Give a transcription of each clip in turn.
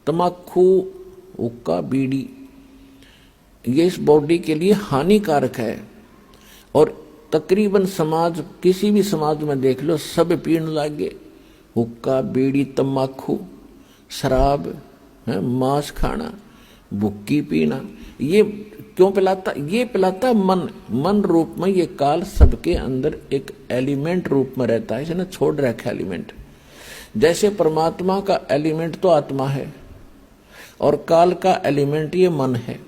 तम्बाकू, हुक्का, बीड़ी, ये इस बॉडी के लिए हानिकारक है। और तकरीबन समाज, किसी भी समाज में देख लो, सब पीने लागे। हुक्का, बीड़ी, तम्बाकू, शराब, मांस खाना, भुक्की पीना। ये क्यों पिलाता? ये पिलाता मन रूप में। ये काल सबके अंदर एक एलिमेंट रूप में रहता है, इसने छोड़ रखा एलिमेंट। जैसे परमात्मा का एलिमेंट तो आत्मा है और काल का एलिमेंट ये मन है,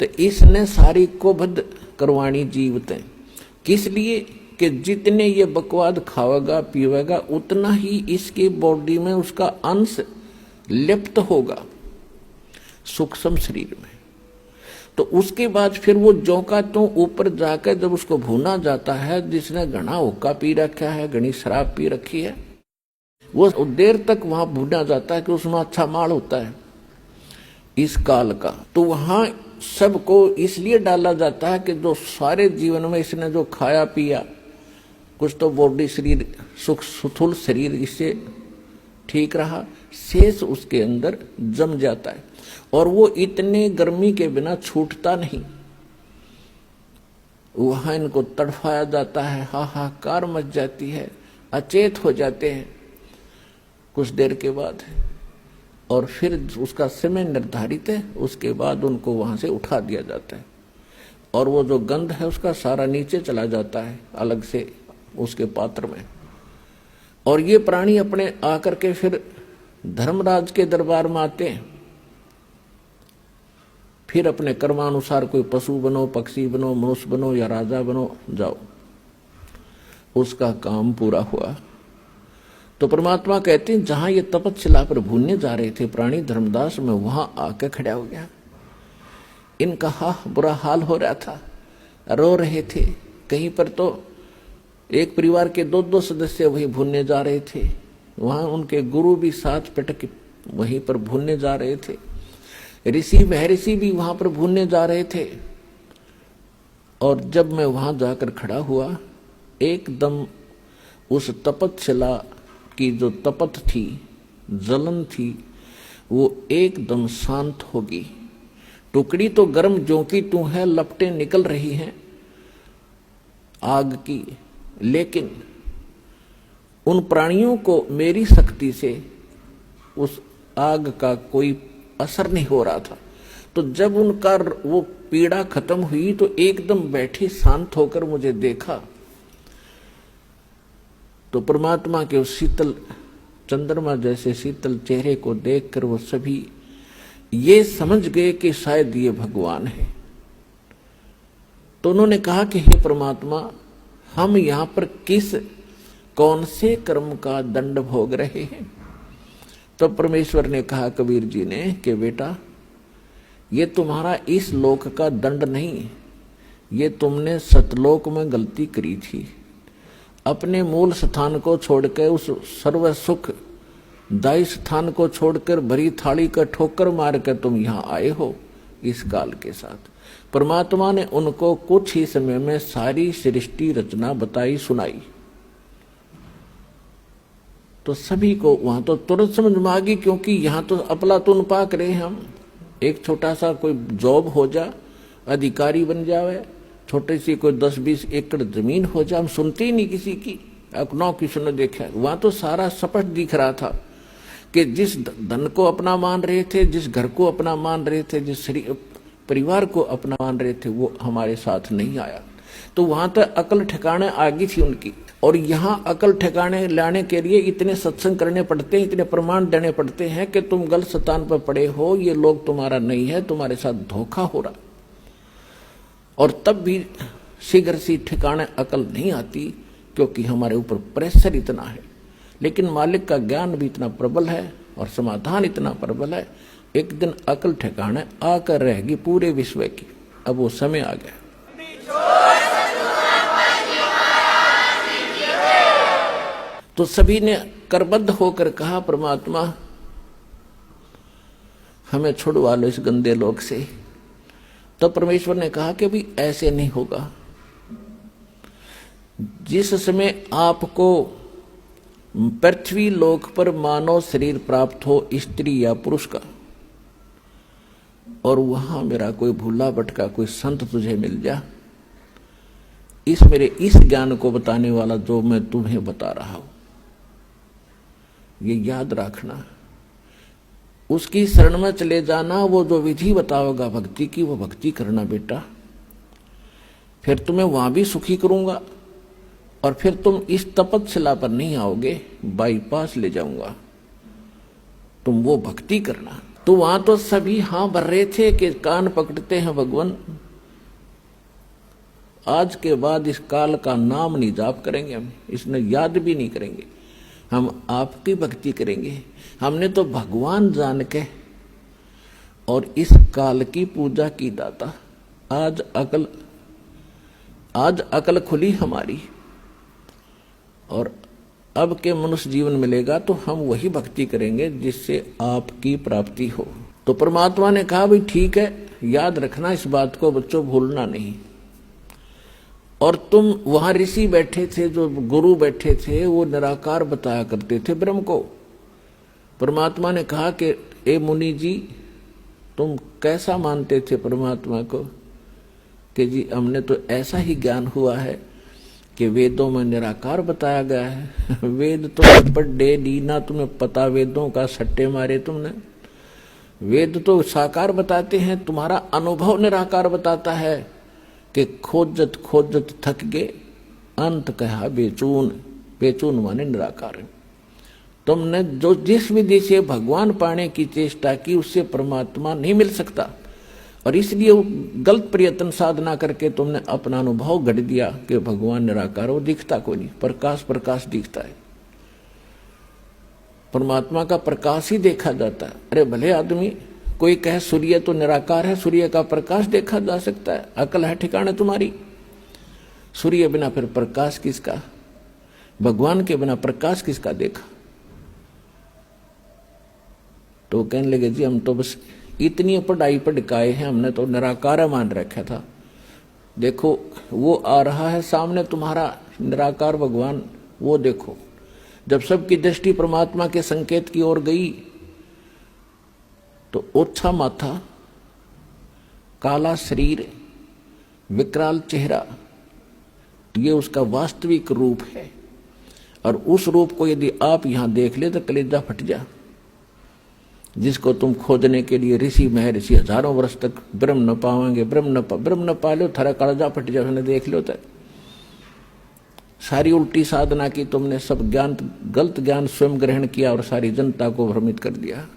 तो इसने सारी को बद्ध करवाणी जीवते। किस लिए? कि जितने ये बकवाद खावेगा पीवेगा उतना ही इसके बॉडी में उसका अंश लिप्त होगा सूक्ष्म शरीर में। तो उसके बाद फिर वो जो का तो ऊपर जाकर जब उसको भूना जाता है, जिसने घना हुक्का पी रखा है, घनी शराब पी रखी है, वो देर तक वहां भूना जाता है कि उसमें अच्छा माल होता है इस काल का। तो वहां सबको इसलिए डाला जाता है कि जो सारे जीवन में इसने जो खाया पिया, कुछ तो बॉडी शरीर सुख सुथुल शरीर इससे ठीक रहा, शेष उसके अंदर जम जाता है और वो इतने गर्मी के बिना छूटता नहीं। वहां इनको तड़फाया जाता है, हाहाकार मच जाती है, अचेत हो जाते हैं कुछ देर के बाद, और फिर उसका समय निर्धारित है, उसके बाद उनको वहां से उठा दिया जाता है और वो जो गंध है उसका सारा नीचे चला जाता है अलग से उसके पात्र में। और ये प्राणी अपने आकर के फिर धर्मराज के दरबार में आते हैं, फिर अपने कर्मानुसार कोई पशु बनो, पक्षी बनो, मनुष्य बनो या राजा बनो, जाओ, उसका काम पूरा हुआ। तो परमात्मा कहते हैं जहां ये तपस्या पर भूनने जा रहे थे प्राणी धर्मदास, में वहां आके खड़ा हो गया। इनका बुरा हाल हो रहा था, रो रहे थे। कहीं पर तो एक परिवार के दो सदस्य वहीं भूनने जा रहे थे, वहां उनके गुरु भी साथ पटक वहीं पर भूनने जा रहे थे, ऋषि महर्षि भी वहां पर भूनने जा रहे थे। और जब मैं वहां जाकर खड़ा हुआ, एकदम उस तपस्या की जो तपत थी, जलन थी, वो एकदम शांत होगी। टुकड़ी तो गर्म जो की तू है, लपटें निकल रही हैं आग की, लेकिन उन प्राणियों को मेरी शक्ति से उस आग का कोई असर नहीं हो रहा था। तो जब उनका वो पीड़ा खत्म हुई तो एकदम बैठे शांत होकर मुझे देखा, तो परमात्मा के उस शीतल चंद्रमा जैसे शीतल चेहरे को देखकर वो सभी ये समझ गए कि शायद ये भगवान है। तो उन्होंने कहा कि हे परमात्मा, हम यहां पर कौन से कर्म का दंड भोग रहे हैं? तो परमेश्वर ने कहा कबीर जी ने कि बेटा, ये तुम्हारा इस लोक का दंड नहीं, ये तुमने सतलोक में गलती करी थी। अपने मूल स्थान को छोड़कर, उस सर्व सुख दायी स्थान को छोड़कर भरी थाली का ठोकर मार कर तुम यहां आए हो इस काल के साथ। परमात्मा ने उनको कुछ ही समय में सारी सृष्टि रचना बताई सुनाई। तो सभी को वहां तो तुरंत समझ में आ गई, क्योंकि यहां तो अपलातून पाक रहे हम। एक छोटा सा कोई जॉब हो जा, अधिकारी बन जावे, छोटी सी कोई 10-20 एकड़ जमीन हो जाए, हम सुनते ही नहीं किसी की, अपनों की सुनो देखा। वहां तो सारा स्पष्ट दिख रहा था कि जिस धन को अपना मान रहे थे, जिस घर को अपना मान रहे थे, जिस परिवार को अपना मान रहे थे, वो हमारे साथ नहीं आया। तो वहां तक अकल ठिकाने आ गई थी उनकी। और यहाँ अकल ठिकाने लाने के लिए इतने सत्संग करने पड़ते हैं, इतने प्रमाण देने पड़ते हैं कि तुम गलत स्थान पर पड़े हो, ये लोग तुम्हारा नहीं है, तुम्हारे साथ धोखा हो रहा। और तब भी शीघ्र सी ठिकाने अकल नहीं आती, क्योंकि हमारे ऊपर प्रेशर इतना है। लेकिन मालिक का ज्ञान भी इतना प्रबल है और समाधान इतना प्रबल है, एक दिन अकल ठिकाने आकर रहेगी पूरे विश्व की। अब वो समय आ गया। तो सभी ने करबद्ध होकर कहा, परमात्मा हमें छुड़वा लो इस गंदे लोक से। तो परमेश्वर ने कहा कि भी ऐसे नहीं होगा। जिस समय आपको पृथ्वी लोक पर मानव शरीर प्राप्त हो, स्त्री या पुरुष का, और वहां मेरा कोई भूला भटका कोई संत तुझे मिल जा, मेरे इस ज्ञान को बताने वाला जो मैं तुम्हें बता रहा हूं, ये याद रखना। उसकी शरण में चले जाना, वो जो विधि बताओगा भक्ति की, वो भक्ति करना बेटा। फिर तुम्हें वहां भी सुखी करूंगा, और फिर तुम इस तपस्या पर नहीं आओगे, बाईपास ले जाऊंगा, तुम वो भक्ति करना। तो वहां तो सभी हां भर रहे थे कि कान पकड़ते हैं भगवान, आज के बाद इस काल का नाम नहीं जाप करेंगे, हम इसने याद भी नहीं करेंगे, हम आपकी भक्ति करेंगे। हमने तो भगवान जान के और इस काल की पूजा की दाता। आज अकल खुली हमारी, और अब के मनुष्य जीवन मिलेगा तो हम वही भक्ति करेंगे जिससे आपकी प्राप्ति हो। तो परमात्मा ने कहा भाई ठीक है, याद रखना इस बात को बच्चों, भूलना नहीं। और तुम वहां ऋषि बैठे थे, जो गुरु बैठे थे, वो निराकार बताया करते थे ब्रह्म को। परमात्मा ने कहा कि ए मुनि जी, तुम कैसा मानते थे परमात्मा को? कि जी हमने तो ऐसा ही ज्ञान हुआ है कि वेदों में निराकार बताया गया है। वेद तो पढ़े ली ना, तुम्हें पता वेदों का सट्टे मारे तुमने। वेद तो साकार बताते हैं, तुम्हारा अनुभव निराकार बताता है कि खोजत खोजत थक गए, अंत कहा बेचून। बेचून माने निराकार। तुमने जो जिस विधि से भगवान पाने की चेष्टा की, उससे परमात्मा नहीं मिल सकता, और इसलिए वो गलत प्रयत्न साधना करके तुमने अपना अनुभव गढ़ दिया कि भगवान निराकार, वो दिखता कोई नहीं, प्रकाश दिखता है। परमात्मा का प्रकाश ही देखा जाता है। अरे भले आदमी कोई कहे सूर्य तो निराकार है, सूर्य का प्रकाश देखा जा सकता है, अकल है ठिकाने तुम्हारी। सूर्य बिना फिर प्रकाश किसका? भगवान के बिना प्रकाश किसका देखा? तो कहने लगे जी हम तो बस इतनी पढ़ाई पढ़काए हैं, हमने तो निराकार मान रखा था। देखो वो आ रहा है सामने तुम्हारा निराकार भगवान, वो देखो। जब सबकी दृष्टि परमात्मा के संकेत की ओर गई तो ओछा माथा, काला शरीर, विकराल चेहरा, ये उसका वास्तविक रूप है। और उस रूप को यदि आप यहां देख ले तो कलेजा फट जा। जिसको तुम खोजने के लिए ऋषि महर्षि हजारों वर्ष तक ब्रह्म न पावेंगे, ब्रह्म न पा लो, थारा कलेजा फट जा, उसने देख लो। तो सारी उल्टी साधना की तुमने, सब ज्ञान गलत ज्ञान स्वयं ग्रहण किया और सारी जनता को भ्रमित कर दिया।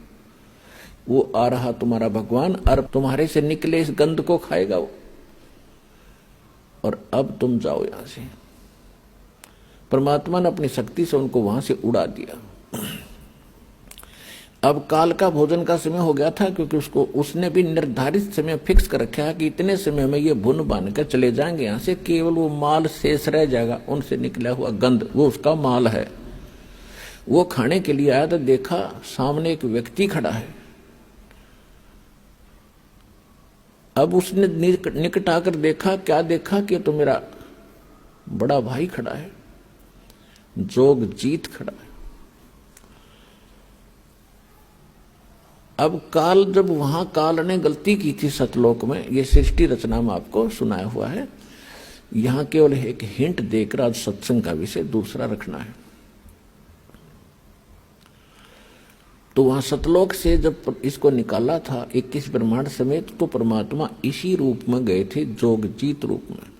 वो आ रहा तुम्हारा भगवान, और तुम्हारे से निकले इस गंध को खाएगा वो। और अब तुम जाओ यहां से। परमात्मा ने अपनी शक्ति से उनको वहां से उड़ा दिया। अब काल का भोजन का समय हो गया था, क्योंकि उसने भी निर्धारित समय फिक्स कर रखा है कि इतने समय में ये भुन बांध कर चले जाएंगे यहां से, केवल वो माल शेष रह जाएगा, उनसे निकला हुआ गंध, वो उसका माल है। वो खाने के लिए आया तो देखा सामने एक व्यक्ति खड़ा है। अब उसने निकट आकर देखा, क्या देखा कि तो मेरा बड़ा भाई खड़ा है, जोगजीत खड़ा है। अब काल, जब वहां काल ने गलती की थी सतलोक में, ये सृष्टि रचना में आपको सुनाया हुआ है, यहां केवल एक हिंट देकर आज सत्संग का विषय दूसरा रखना है। तो वहां सतलोक से जब इसको निकाला था 21 ब्रह्मांड समेत, तो परमात्मा इसी रूप में गए थे, जोगजीत रूप में।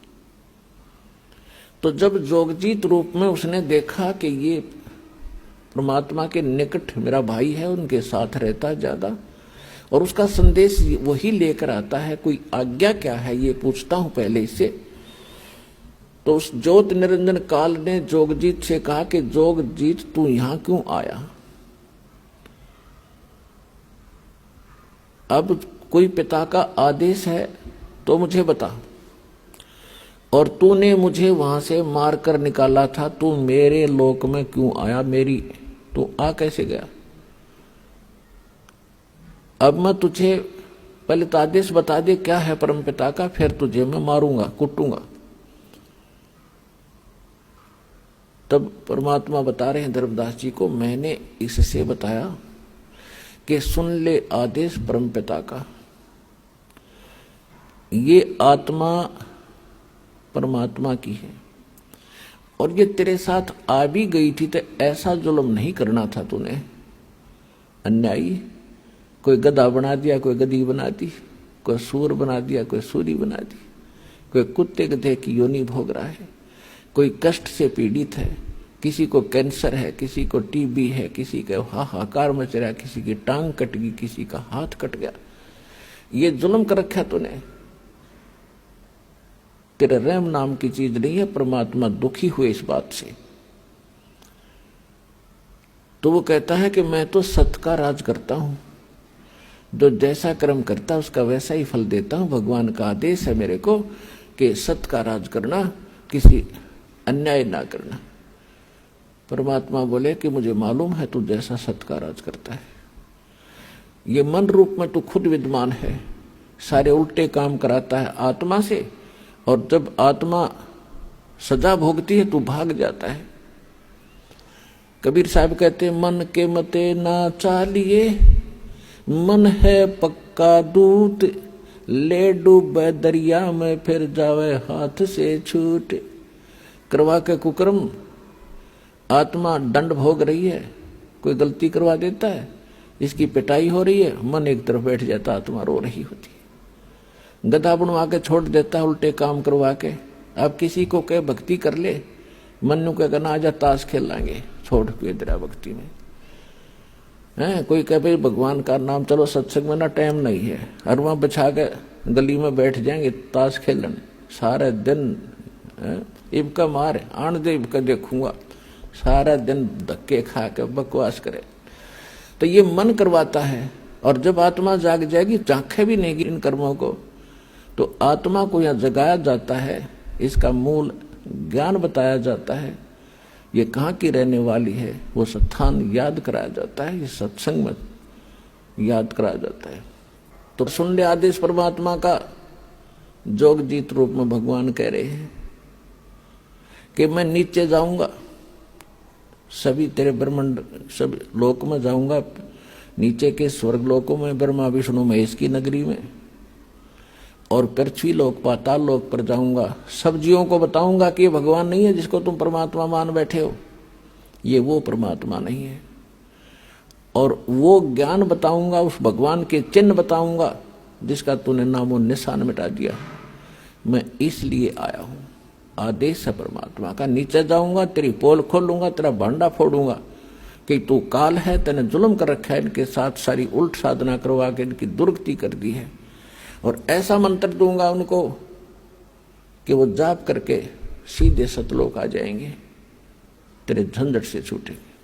तो जब जोगजीत रूप में उसने देखा कि ये परमात्मा के निकट मेरा भाई है, उनके साथ रहता है ज्यादा, और उसका संदेश वही लेकर आता है, कोई आज्ञा क्या है ये पूछता हूं पहले इससे। तो उस ज्योत निरंजन काल ने जोगजीत से कहा कि जोगजीत तू यहां क्यों आया? अब कोई पिता का आदेश है तो मुझे बता, और तूने मुझे वहां से मार कर निकाला था, तू मेरे लोक में क्यों आया? मेरी तू आ कैसे गया? अब मैं तुझे पहले तो आदेश बता दे क्या है परम पिता का, फिर तुझे मैं मारूंगा, कुटूंगा। तब परमात्मा बता रहे हैं धर्मदास जी को, मैंने इससे बताया कि सुन ले आदेश परम पिता का, ये आत्मा परमात्मा की है और ये तेरे साथ आ भी गई थी तो ऐसा जुल्म नहीं करना था तूने। अन्यायी, कोई गधा बना दिया, कोई गधी बना दी, कोई सूर बना दिया, कोई सूरी बना दी, कोई कुत्ते गधे की योनि भोग रहा है, कोई कष्ट से पीड़ित है, किसी को कैंसर है, किसी को टीबी है, किसी का हाहाकार मच रहा है, किसी की टांग कट गई, किसी का हाथ कट गया। ये जुल्म कर रखा तूने। तेरे रहम नाम की चीज नहीं है। परमात्मा दुखी हुए इस बात से, तो वो कहता है कि मैं तो सत का राज करता हूं, जो जैसा कर्म करता है उसका वैसा ही फल देता हूं। भगवान का आदेश है मेरे को कि सत का राज करना, किसी अन्याय ना करना। परमात्मा बोले कि मुझे मालूम है तू जैसा सत का राज करता है। ये मन रूप में तू खुद विद्वान है, सारे उल्टे काम कराता है आत्मा से, और जब आत्मा सजा भोगती है तू भाग जाता है। कबीर साहब कहते मन के मते ना चालिए, मन है पक्का दूत, ले डूबे दरिया में फिर जावे हाथ से छूट। करवा के कुकर्म आत्मा दंड भोग रही है, कोई गलती करवा देता है, इसकी पिटाई हो रही है, मन एक तरफ बैठ जाता, आत्मा रो रही होती है। गधा बनवा के छोड़ देता है उल्टे काम करवा के। अब किसी को कहे भक्ति कर ले, मन नु कहे ना आजा ताश खेल लांगे, छोड़ के तेरा भक्ति में है। कोई कहे भाई भगवान का नाम, चलो सत्संग में ना टाइम नहीं है, और वहां बिछा के गली में बैठ जाएंगे ताश खेलन सारे दिन। इबका मार आन दे, इबका देखूंगा, सारा दिन धक्के खा के बकवास करे। तो ये मन करवाता है, और जब आत्मा जाग जाएगी, झांखे भी नहीं इन कर्मों को, तो आत्मा को यहाँ जगाया जाता है, इसका मूल ज्ञान बताया जाता है, ये कहाँ की रहने वाली है, वो स्थान याद कराया जाता है, ये सत्संग में याद कराया जाता है। तो सुन ले आदेश परमात्मा का। जोगजीत रूप में भगवान कह रहे हैं कि मैं नीचे जाऊंगा, सभी तेरे ब्रह्मांड सब लोक में जाऊंगा, नीचे के स्वर्ग लोकों में, ब्रह्मा विष्णु महेश की नगरी में, और पृथ्वी लोक पाताल लोक पर जाऊंगा। सब जीवों को बताऊंगा कि ये भगवान नहीं है जिसको तुम परमात्मा मान बैठे हो, ये वो परमात्मा नहीं है। और वो ज्ञान बताऊंगा, उस भगवान के चिन्ह बताऊंगा जिसका तूने नामो निशान मिटा दिया। मैं इसलिए आया हूं, आदेश है परमात्मा का। नीचे जाऊंगा, तेरी पोल खोलूंगा, तेरा भांडा फोड़ूंगा कि तू काल है, तेने जुल्म कर रखा है, इनके साथ सारी उल्ट साधना करवा के इनकी दुर्गति कर दी है। और ऐसा मंत्र दूंगा उनको कि वो जाप करके सीधे सतलोक आ जाएंगे, तेरे झंझट से छूटेंगे।